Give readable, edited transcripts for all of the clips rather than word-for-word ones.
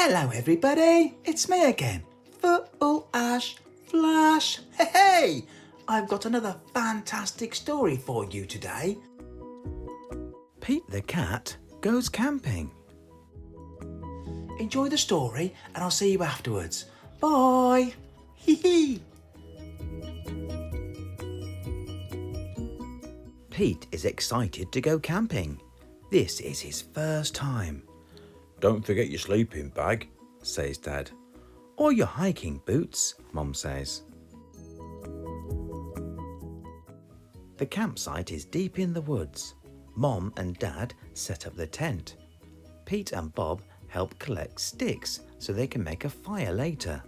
Hello everybody, it's me again, Football Ash Flash. Hey, I've got another fantastic story for you today. Pete the cat goes camping. Enjoy the story and I'll see you afterwards. Bye. Hee hee. Pete is excited to go camping. This is his first time. Don't forget your sleeping bag, says Dad. Or your hiking boots, Mum says. The campsite is deep in the woods. Mom and Dad set up the tent. Pete and Bob help collect sticks so they can make a fire later.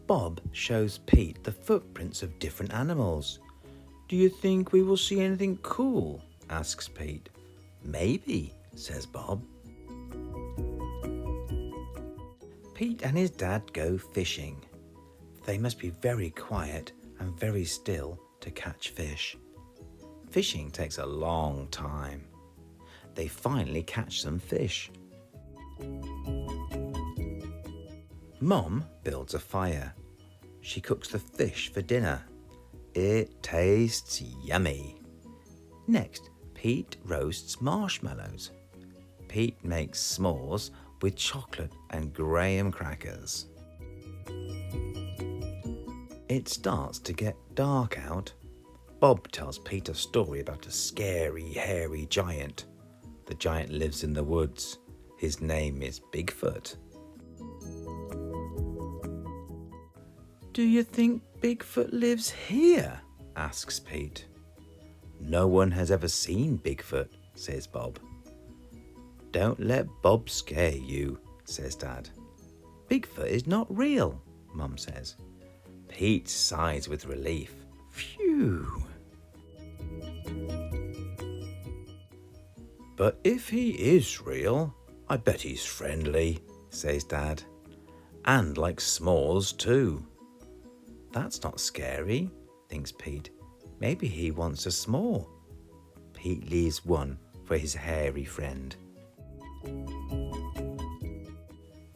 Bob shows Pete the footprints of different animals. Do you think we will see anything cool? Asks Pete. Maybe, says Bob. Pete and his dad go fishing. They must be very quiet and very still to catch fish. Fishing takes a long time. They finally catch some fish. Mom builds a fire. She cooks the fish for dinner. It tastes yummy. Next, Pete roasts marshmallows. Pete makes s'mores with chocolate and graham crackers. It starts to get dark out. Bob tells Pete a story about a scary, hairy giant. The giant lives in the woods. His name is Bigfoot. Do you think Bigfoot lives here? Asks Pete. No one has ever seen Bigfoot, says Bob. Don't let Bob scare you, says Dad. Bigfoot is not real, Mum says. Pete sighs with relief. Phew. But if he is real, I bet he's friendly, says Dad. And likes s'mores too. That's not scary, thinks Pete. Maybe he wants a s'more. Pete leaves one for his hairy friend.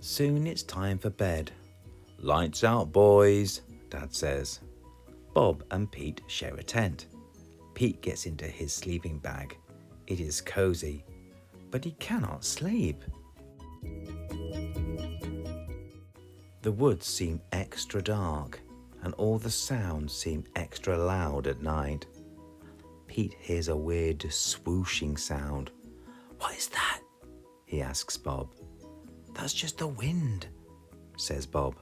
Soon it's time for bed. Lights out, boys, Dad says. Bob and Pete share a tent. Pete gets into his sleeping bag. It is cozy, but he cannot sleep. The woods seem extra dark, and all the sounds seem extra loud at night. Pete hears a weird swooshing sound. What is that? He asks Bob. That's just the wind, says Bob.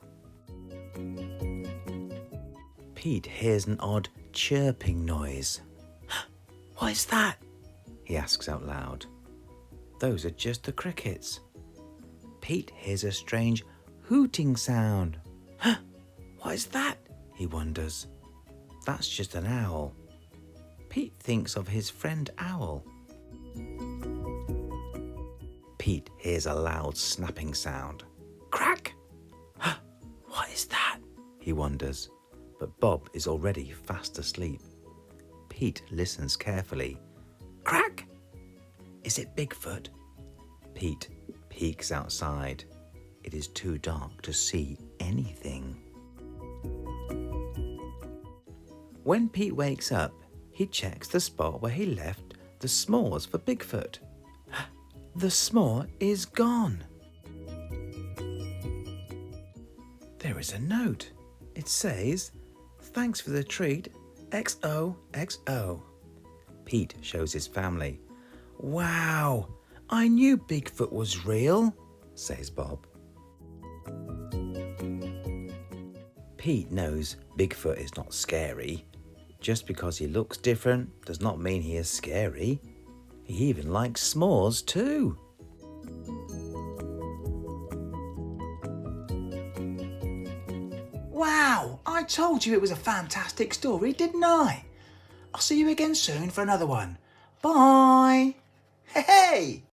Pete hears an odd chirping noise. What is that? He asks out loud. Those are just the crickets. Pete hears a strange hooting sound. What is that? He wonders. That's just an owl. Pete thinks of his friend Owl. Pete hears a loud snapping sound. Crack! What is that? He wonders, but Bob is already fast asleep. Pete listens carefully. Crack! Is it Bigfoot? Pete peeks outside. It is too dark to see anything. When Pete wakes up, he checks the spot where he left the s'mores for Bigfoot. The s'more is gone. There is a note. It says, "Thanks for the treat, XOXO." Pete shows his family. Wow, I knew Bigfoot was real, says Bob. Pete knows Bigfoot is not scary. Just because he looks different does not mean he is scary. He even likes s'mores too. Wow, I told you it was a fantastic story, didn't I? I'll see you again soon for another one. Bye. Hey!